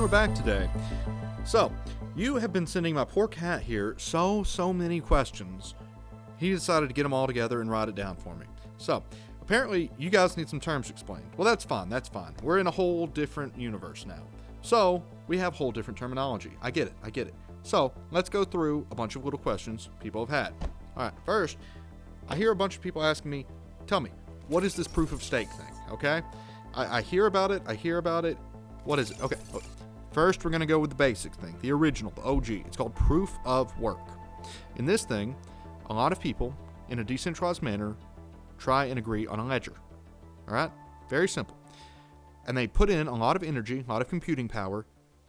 back today. So, you have been sending my poor cat here so many questions. He decided to get them all together and write it down for me. So, apparently you guys need some terms explained. Well, that's fine. We're in a whole different universe now. So, we have whole different terminology. I get it. So, let's go through a bunch of little questions people have had. All right, first, I hear a bunch of people asking me, tell me, what is this proof of stake thing, okay? I hear about it. What is it? Okay, first we're going to go with the basic thing, the original, the OG. It's called proof of work. In this thing, a lot of people, in a decentralized manner, try and agree on a ledger. All right? Very simple. And they put in a lot of energy, a lot of computing power,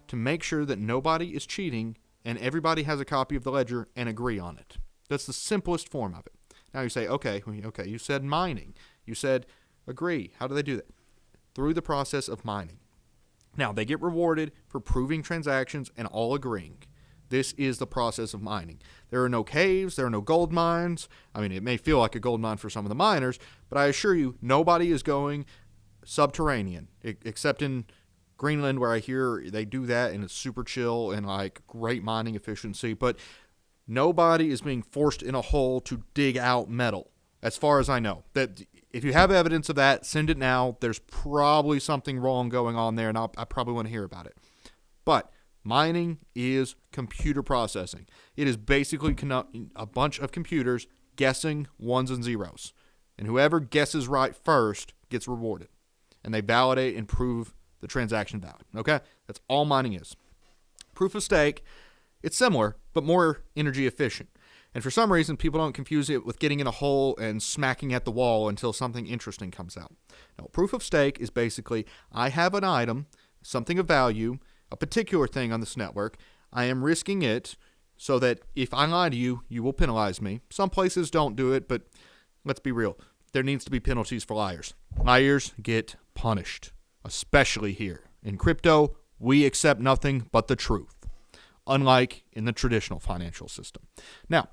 to make sure that nobody is cheating and everybody has a copy of the ledger and agree on it. That's the simplest form of it. Now you say, okay, you said mining. You said agree. How do they do that? Through the process of mining. Now, they get rewarded for proving transactions and all agreeing. This is the process of mining. There are no caves. There are no gold mines. I mean, it may feel like a gold mine for some of the miners, but I assure you, nobody is going subterranean, except in Greenland, where I hear they do that and it's super chill and like great mining efficiency. But nobody is being forced in a hole to dig out metal, as far as I know. That if you have evidence of that, send it now. There's probably something wrong going on there, and I probably want to hear about it. But mining is computer processing. It is basically a bunch of computers guessing ones and zeros. And whoever guesses right first gets rewarded. And they validate and prove the transaction valid. Okay? That's all mining is. Proof of stake, it's similar, but more energy efficient. And for some reason, people don't confuse it with getting in a hole and smacking at the wall until something interesting comes out. Now, proof of stake is basically, I have an item, something of value, a particular thing on this network. I am risking it so that if I lie to you, you will penalize me. Some places don't do it, but let's be real. There needs to be penalties for liars. Liars get punished, especially here. In crypto, we accept nothing but the truth, unlike in the traditional financial system. Now,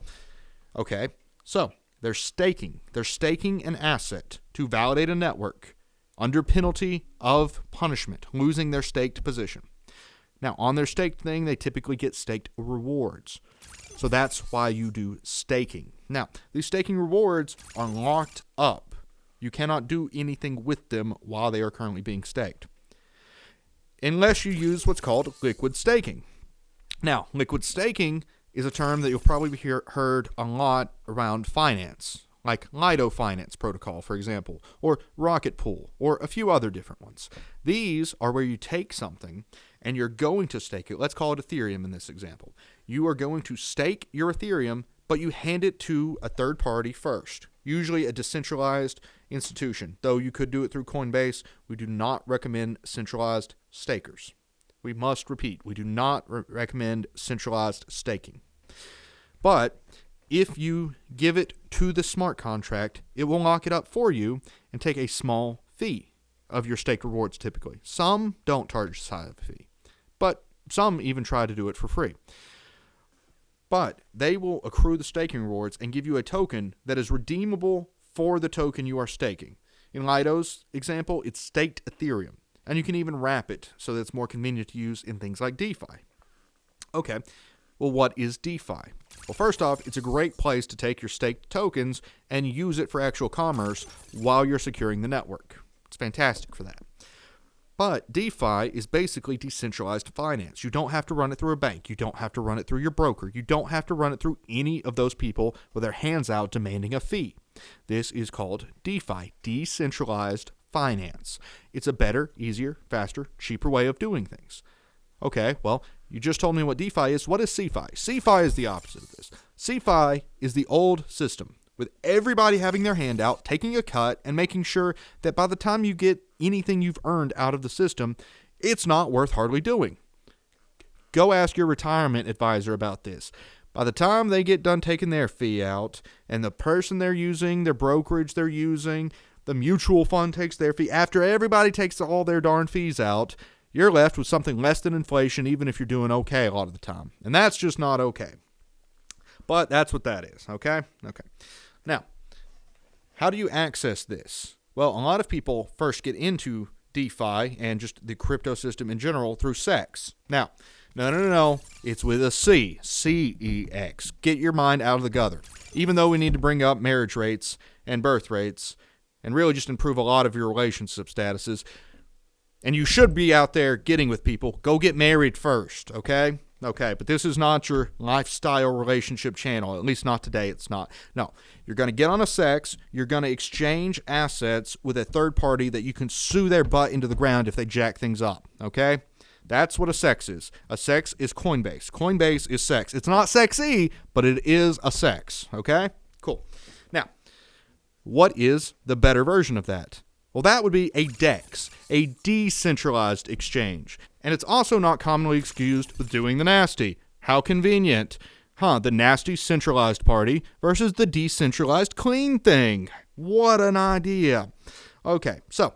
okay, so they're staking. They're staking an asset to validate a network under penalty of punishment, losing their staked position. Now, on their staked thing, they typically get staked rewards. So that's why you do staking. Now, these staking rewards are locked up. You cannot do anything with them while they are currently being staked, unless you use what's called liquid staking. Now, liquid staking is a term that you'll probably heard a lot around finance, like Lido Finance Protocol, for example, or Rocket Pool, or a few other different ones. These are where you take something and you're going to stake it. Let's call it Ethereum in this example. You are going to stake your Ethereum, but you hand it to a third party first, usually a decentralized institution. Though you could do it through Coinbase, we do not recommend centralized stakers. We must repeat, we do not recommend centralized staking. But if you give it to the smart contract, it will lock it up for you and take a small fee of your staked rewards typically. Some don't charge a high fee, but some even try to do it for free. But they will accrue the staking rewards and give you a token that is redeemable for the token you are staking. In Lido's example, it's staked Ethereum. And you can even wrap it so that it's more convenient to use in things like DeFi. Okay, well, what is DeFi? Well, first off, it's a great place to take your staked tokens and use it for actual commerce while you're securing the network. It's fantastic for that. But DeFi is basically decentralized finance. You don't have to run it through a bank. You don't have to run it through your broker. You don't have to run it through any of those people with their hands out demanding a fee. This is called DeFi, decentralized finance. It's a better, easier, faster, cheaper way of doing things. Okay, well, you just told me what DeFi is. What is CeFi? CeFi is the opposite of this. CeFi is the old system, with everybody having their hand out, taking a cut, and making sure that by the time you get anything you've earned out of the system, it's not worth hardly doing. Go ask your retirement advisor about this. By the time they get done taking their fee out, and the person they're using, their brokerage they're using, the mutual fund takes their fee, after everybody takes all their darn fees out, you're left with something less than inflation, even if you're doing okay a lot of the time. And that's just not okay. But that's what that is, okay? Okay. Now, how do you access this? Well, a lot of people first get into DeFi and just the crypto system in general through sex. Now, no. It's with a C. CEX. Get your mind out of the gutter. Even though we need to bring up marriage rates and birth rates and really just improve a lot of your relationship statuses, and you should be out there getting with people, go get married first, okay? Okay, but this is not your lifestyle relationship channel. At least not today, it's not. No, you're going to get on a sex. You're going to exchange assets with a third party that you can sue their butt into the ground if they jack things up, okay? That's what a sex is. A sex is Coinbase. Coinbase is sex. It's not sexy, but it is a sex, okay? Cool. Now, what is the better version of that? Well, that would be a DEX, a decentralized exchange. And it's also not commonly excused with doing the nasty. How convenient. The nasty centralized party versus the decentralized clean thing. What an idea. Okay, so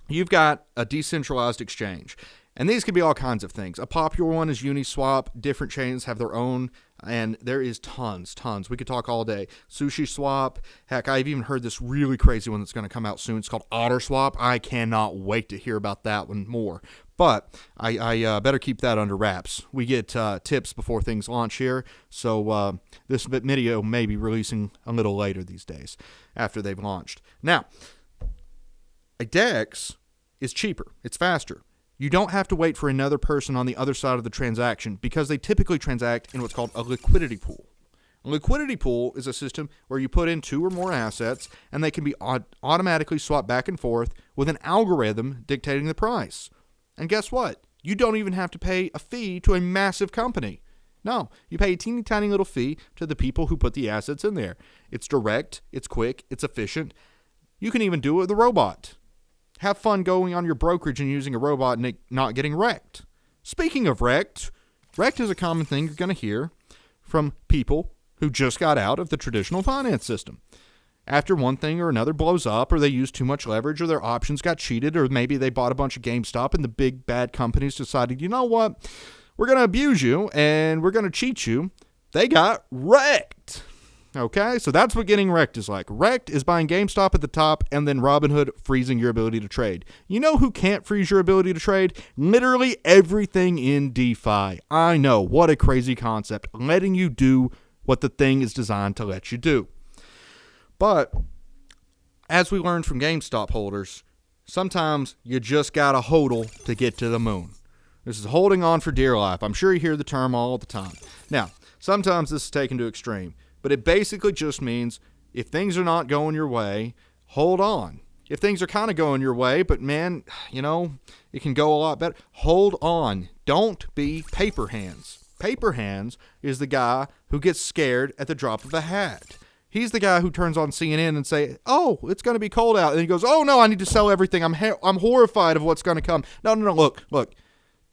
you've got a decentralized exchange. And these could be all kinds of things. A popular one is Uniswap. Different chains have their own, and there is tons. We could talk all day. Sushi Swap. Heck, I've even heard this really crazy one that's going to come out soon. It's called Otter Swap. I cannot wait to hear about that one more. But I better keep that under wraps. We get tips before things launch here, so this video may be releasing a little later these days after they've launched. Now, a DEX is cheaper. It's faster. You don't have to wait for another person on the other side of the transaction because they typically transact in what's called a liquidity pool. A liquidity pool is a system where you put in 2 or more assets and they can be automatically swapped back and forth with an algorithm dictating the price. And guess what? You don't even have to pay a fee to a massive company. No, you pay a teeny tiny little fee to the people who put the assets in there. It's direct, it's quick, it's efficient. You can even do it with a robot. Have fun going on your brokerage and using a robot and not getting wrecked. Speaking of wrecked is a common thing you're going to hear from people who just got out of the traditional finance system. After one thing or another blows up, or they use too much leverage, or their options got cheated, or maybe they bought a bunch of GameStop and the big bad companies decided, you know what, we're going to abuse you and we're going to cheat you. They got wrecked. Okay, so that's what getting wrecked is like. Wrecked is buying GameStop at the top and then Robinhood freezing your ability to trade. You know who can't freeze your ability to trade? Literally everything in DeFi. I know, what a crazy concept. Letting you do what the thing is designed to let you do. But as we learned from GameStop holders, sometimes you just got to hodl to get to the moon. This is holding on for dear life. I'm sure you hear the term all the time. Now, sometimes this is taken to extreme. But it basically just means if things are not going your way, hold on. If things are kind of going your way, but man, it can go a lot better, hold on. Don't be paper hands. Paper hands is the guy who gets scared at the drop of a hat. He's the guy who turns on CNN and say, oh, it's going to be cold out. And he goes, oh, no, I need to sell everything. I'm horrified of what's going to come. No, look.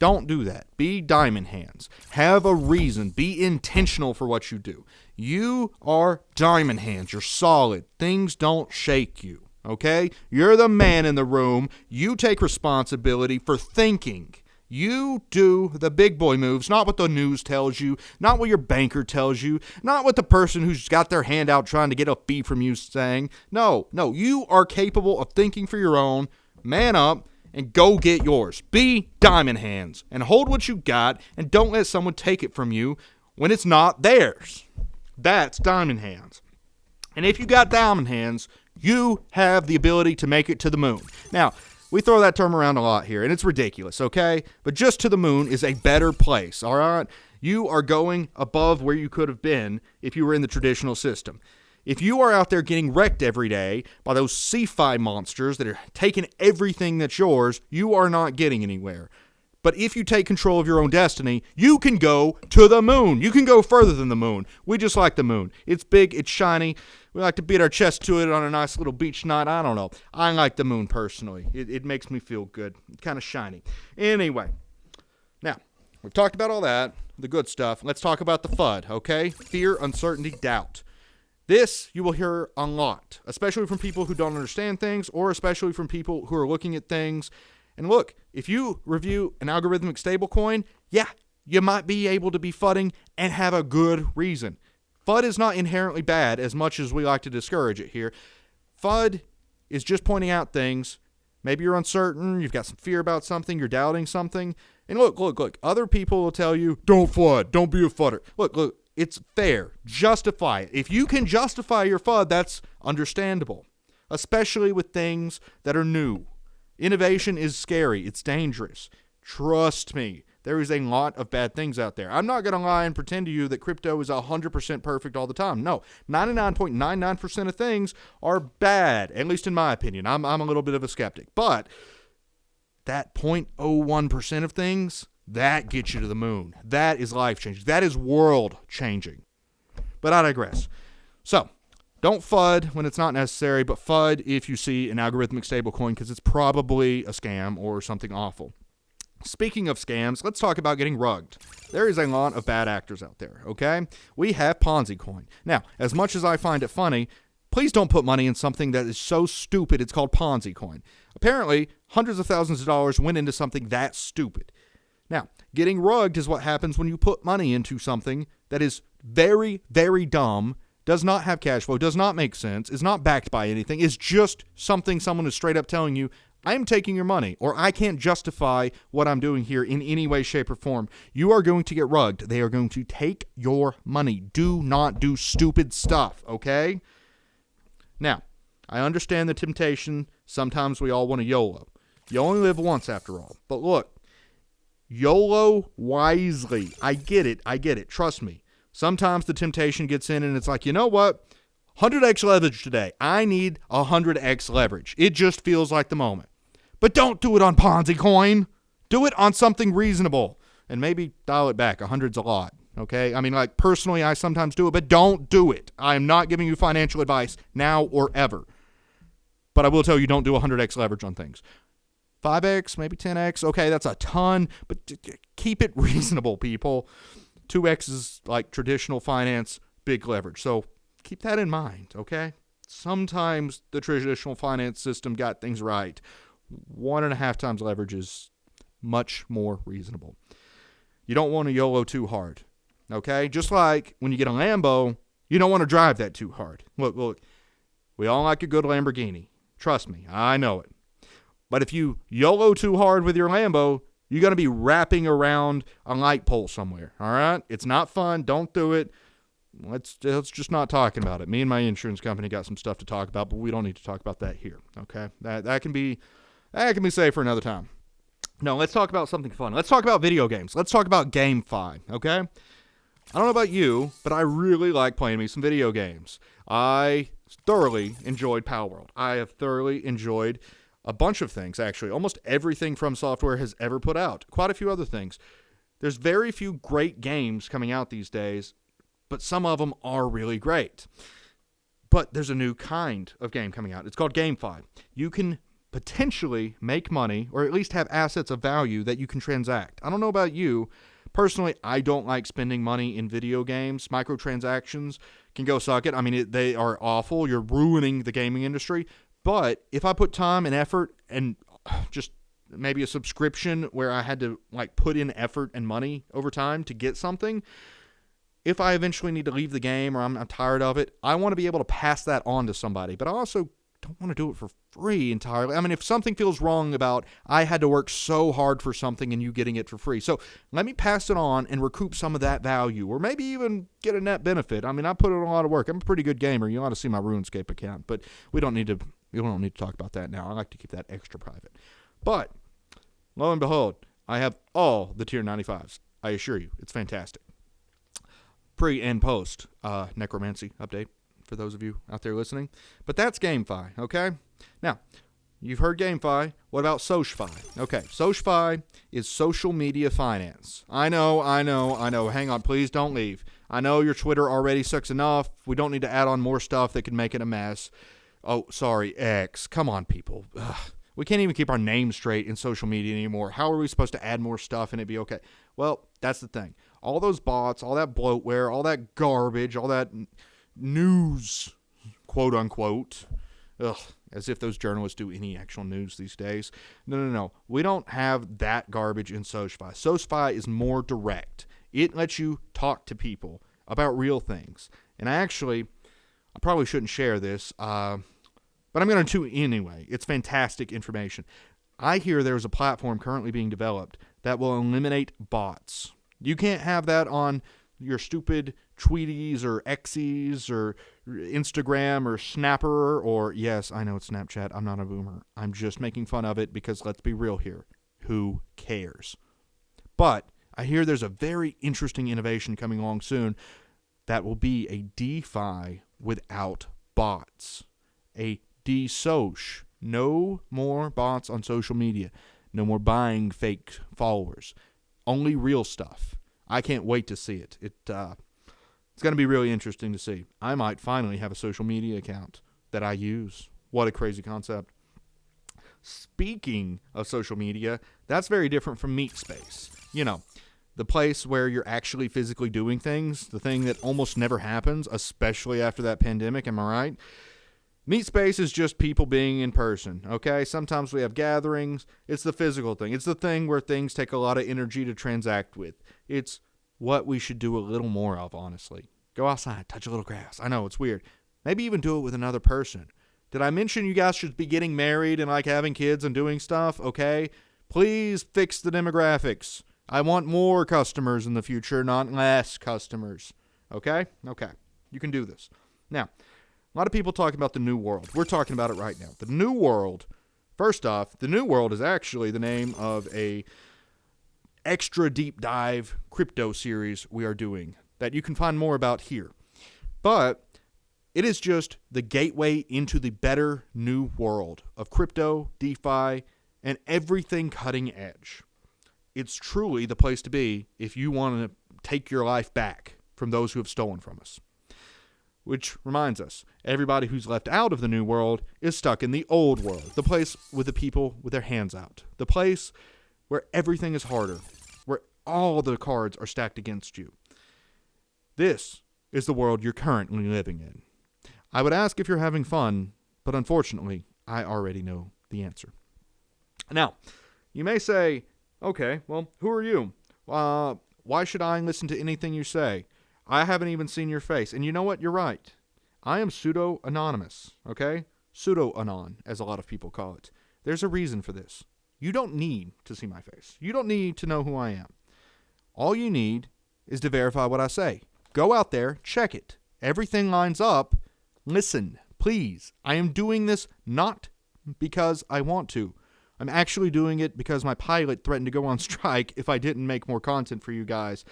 Don't do that. Be diamond hands. Have a reason. Be intentional for what you do. You are diamond hands. You're solid. Things don't shake you, okay? You're the man in the room. You take responsibility for thinking. You do the big boy moves, not what the news tells you, not what your banker tells you, not what the person who's got their hand out trying to get a fee from you saying. No, you are capable of thinking for your own. Man up. And go get yours. Be diamond hands and hold what you got and don't let someone take it from you when it's not theirs. That's diamond hands. And if you got diamond hands, you have the ability to make it to the moon. Now, we throw that term around a lot here, and it's ridiculous, okay? But just to the moon is a better place, all right? You are going above where you could have been if you were in the traditional system. If you are out there getting wrecked every day by those CeFi monsters that are taking everything that's yours, you are not getting anywhere. But if you take control of your own destiny, you can go to the moon. You can go further than the moon. We just like the moon. It's big, it's shiny. We like to beat our chest to it on a nice little beach night. I don't know. I like the moon personally. It makes me feel good. It's kind of shiny. Anyway, now, we've talked about all that, the good stuff. Let's talk about the FUD, okay? Fear, uncertainty, doubt. This you will hear a lot, especially from people who don't understand things or especially from people who are looking at things. And look, if you review an algorithmic stablecoin, yeah, you might be able to be FUDing and have a good reason. FUD is not inherently bad as much as we like to discourage it here. FUD is just pointing out things Maybe you're uncertain, you've got some fear about something, you're doubting something. And look, other people will tell you, don't FUD, don't be a FUDder. Look, it's fair. Justify it. If you can justify your FUD, that's understandable, especially with things that are new. Innovation is scary. It's dangerous. Trust me, there is a lot of bad things out there. I'm not going to lie and pretend to you that crypto is 100% perfect all the time. No, 99.99% of things are bad, at least in my opinion. I'm a little bit of a skeptic. But that 0.01% of things, that gets you to the moon. That is life-changing. That is world-changing. But I digress. So, don't FUD when it's not necessary, but FUD if you see an algorithmic stablecoin because it's probably a scam or something awful. Speaking of scams, let's talk about getting rugged. There is a lot of bad actors out there, okay? We have Ponzi coin. Now, as much as I find it funny, please don't put money in something that is so stupid it's called Ponzi coin. Apparently, hundreds of thousands of dollars went into something that stupid. Now, getting rugged is what happens when you put money into something that is very, very dumb, does not have cash flow, does not make sense, is not backed by anything, is just something someone is straight up telling you, I'm taking your money, or I can't justify what I'm doing here in any way, shape, or form. You are going to get rugged. They are going to take your money. Do not do stupid stuff, okay? Now, I understand the temptation. Sometimes we all want to YOLO. You only live once, after all. But look, YOLO wisely. I get it. Trust me. Sometimes the temptation gets in and it's like, you know what? 100x leverage today. I need 100x leverage. It just feels like the moment. But don't do it on Ponzi coin. Do it on something reasonable. And maybe dial it back. 100's a lot. Okay? I mean, like, personally, I sometimes do it, but don't do it. I am not giving you financial advice now or ever. But I will tell you, don't do 100x leverage on things. 5x, maybe 10x. Okay, that's a ton. But keep it reasonable, people. 2x is like traditional finance, big leverage. So keep that in mind, okay? Sometimes the traditional finance system got things right. 1.5 times leverage is much more reasonable. You don't want to YOLO too hard, okay? Just like when you get a Lambo, you don't want to drive that too hard. Look, we all like a good Lamborghini. Trust me, I know it. But if you YOLO too hard with your Lambo, you're going to be wrapping around a light pole somewhere, all right? It's not fun. Don't do it. Let's just not talking about it. Me and my insurance company got some stuff to talk about, but we don't need to talk about that here, okay? That can be saved for another time. No, let's talk about something fun. Let's talk about video games. Let's talk about GameFi, okay? I don't know about you, but I really like playing me some video games. I thoroughly enjoyed Palworld. I have thoroughly enjoyed a bunch of things, actually. Almost everything From Software has ever put out. Quite a few other things. There's very few great games coming out these days, but some of them are really great. But there's a new kind of game coming out. It's called GameFi. You can potentially make money, or at least have assets of value that you can transact. I don't know about you. Personally, I don't like spending money in video games. Microtransactions can go suck it. I mean, they are awful. You're ruining the gaming industry. But if I put time and effort and just maybe a subscription where I had to like put in effort and money over time to get something, if I eventually need to leave the game or I'm tired of it, I want to be able to pass that on to somebody. But I also don't want to do it for free entirely. I mean, if something feels wrong about I had to work so hard for something and you getting it for free. So let me pass it on and recoup some of that value, or maybe even get a net benefit. I mean, I put in a lot of work. I'm a pretty good gamer. You ought to see my RuneScape account, but we don't need to talk about that now. I like to keep that extra private. But lo and behold, I have all the tier 95s. I assure you, it's fantastic. Pre and post necromancy update for those of you out there listening. But that's GameFi, okay? Now, you've heard GameFi. What about SociFi? Okay, SociFi is social media finance. I know. Hang on, please don't leave. I know your Twitter already sucks enough. We don't need to add on more stuff that could make it a mess. Oh, sorry, X. Come on, people. Ugh. We can't even keep our name straight in social media anymore. How are we supposed to add more stuff and it be okay? Well, that's the thing. All those bots, all that bloatware, all that garbage, all that news, quote unquote. Ugh, as if those journalists do any actual news these days. No. We don't have that garbage in SociFi. SociFi is more direct. It lets you talk to people about real things. And I probably shouldn't share this. But I'm going to anyway. It's fantastic information. I hear there's a platform currently being developed that will eliminate bots. You can't have that on your stupid Tweeties or X's or Instagram or Snapper or, yes, I know it's Snapchat. I'm not a boomer. I'm just making fun of it because let's be real here. Who cares? But I hear there's a very interesting innovation coming along soon that will be a DeFi without bots. A DeSoc. No more bots on social media. No more buying fake followers. Only real stuff. I can't wait to see it. It's going to be really interesting to see. I might finally have a social media account that I use. What a crazy concept. Speaking of social media, that's very different from MeetSpace. You know, the place where you're actually physically doing things, the thing that almost never happens, especially after that pandemic, am I right? MeetSpace is just people being in person, okay? Sometimes we have gatherings. It's the physical thing. It's the thing where things take a lot of energy to transact with. It's what we should do a little more of, honestly. Go outside, touch a little grass. I know, it's weird. Maybe even do it with another person. Did I mention you guys should be getting married and like having kids and doing stuff, okay? Please fix the demographics. I want more customers in the future, not less customers, okay? Okay, you can do this. Now, a lot of people talking about the New World. We're talking about it right now. The New World, first off, the New World is actually the name of a extra deep dive crypto series we are doing that you can find more about here. But it is just the gateway into the better new world of crypto, DeFi, and everything cutting edge. It's truly the place to be if you want to take your life back from those who have stolen from us. Which reminds us, everybody who's left out of the new world is stuck in the old world, the place with the people with their hands out, the place where everything is harder, where all the cards are stacked against you. This is the world you're currently living in. I would ask if you're having fun, but unfortunately, I already know the answer. Now, you may say, okay, well, who are you? Why should I listen to anything you say? I haven't even seen your face. And you know what? You're right. I am pseudo-anonymous, okay? Pseudo-anon, as a lot of people call it. There's a reason for this. You don't need to see my face. You don't need to know who I am. All you need is to verify what I say. Go out there, check it. Everything lines up. Listen, please. I am doing this not because I want to. I'm actually doing it because my pilot threatened to go on strike if I didn't make more content for you guys.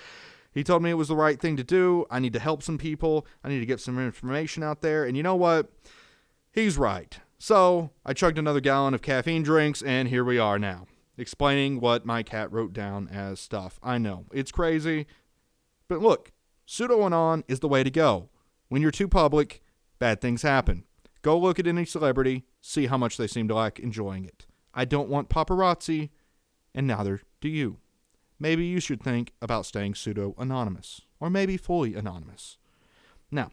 He told me it was the right thing to do. I need to help some people. I need to get some information out there. And you know what? He's right. So I chugged another gallon of caffeine drinks, and here we are now, explaining what my cat wrote down as stuff. I know, it's crazy. But look, pseudo-anon is the way to go. When you're too public, bad things happen. Go look at any celebrity, see how much they seem to like enjoying it. I don't want paparazzi, and neither do you. Maybe you should think about staying pseudo-anonymous, or maybe fully anonymous. Now,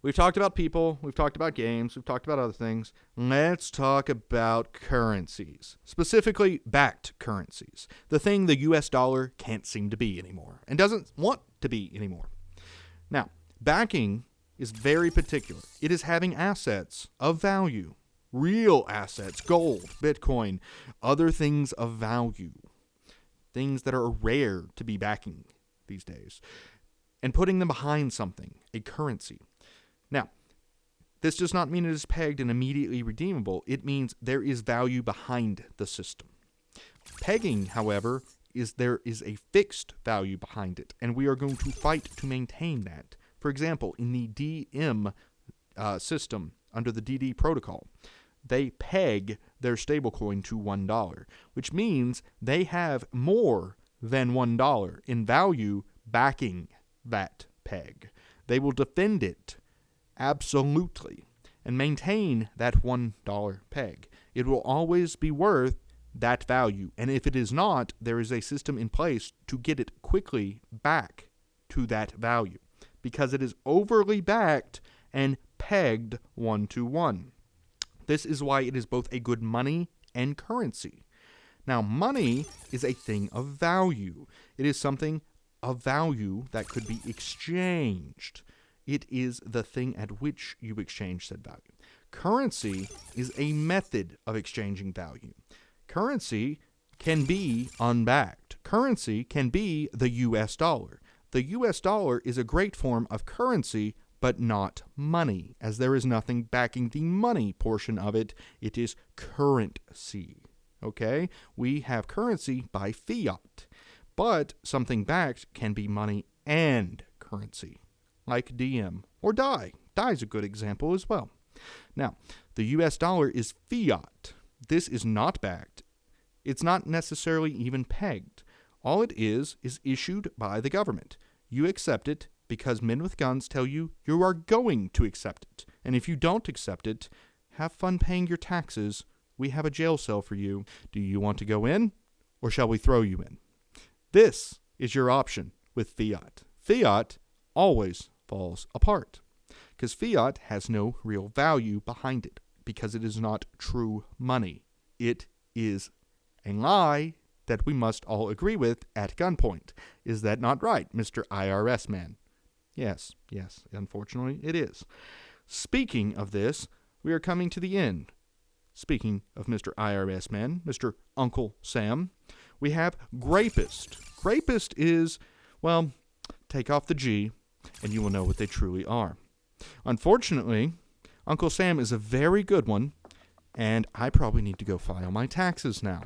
we've talked about people, we've talked about games, we've talked about other things. Let's talk about currencies, specifically backed currencies, the thing the US dollar can't seem to be anymore, and doesn't want to be anymore. Now, backing is very particular. It is having assets of value, real assets, gold, Bitcoin, other things of value. Things that are rare to be backing these days, and putting them behind something, a currency. Now, this does not mean it is pegged and immediately redeemable. It means there is value behind the system. Pegging, however, is there is a fixed value behind it, and we are going to fight to maintain that. For example, in the DM system, under the DD protocol, they peg their stablecoin to $1, which means they have more than $1 in value backing that peg. They will defend it absolutely and maintain that $1 peg. It will always be worth that value, and if it is not, there is a system in place to get it quickly back to that value because it is overly backed and pegged 1-to-1. This is why it is both a good money and currency. Now, money is a thing of value. It is something of value that could be exchanged. It is the thing at which you exchange said value. Currency is a method of exchanging value. Currency can be unbacked. Currency can be the US dollar. The US dollar is a great form of currency, but not money, as there is nothing backing the money portion of it. It is currency. Okay? We have currency by fiat, but something backed can be money and currency, like DM or DAI. DAI is a good example as well. Now, the US dollar is fiat. This is not backed. It's not necessarily even pegged. All it is issued by the government. You accept it because men with guns tell you you are going to accept it. And if you don't accept it, have fun paying your taxes. We have a jail cell for you. Do you want to go in, or shall we throw you in? This is your option with fiat. Fiat always falls apart because fiat has no real value behind it because it is not true money. It is a lie that we must all agree with at gunpoint. Is that not right, Mr. IRS Man? Yes, unfortunately it is. Speaking of this, we are coming to the end. Speaking of Mr. IRS Man, Mr. Uncle Sam, we have grapist. Grapist is, well, take off the G, and you will know what they truly are. Unfortunately, Uncle Sam is a very good one, and I probably need to go file my taxes now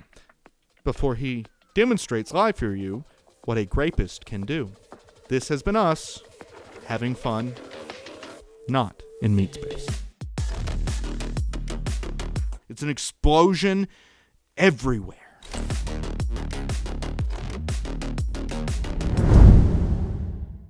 before he demonstrates live for you what a grapist can do. This has been us having fun, not in meat space. It's an explosion everywhere.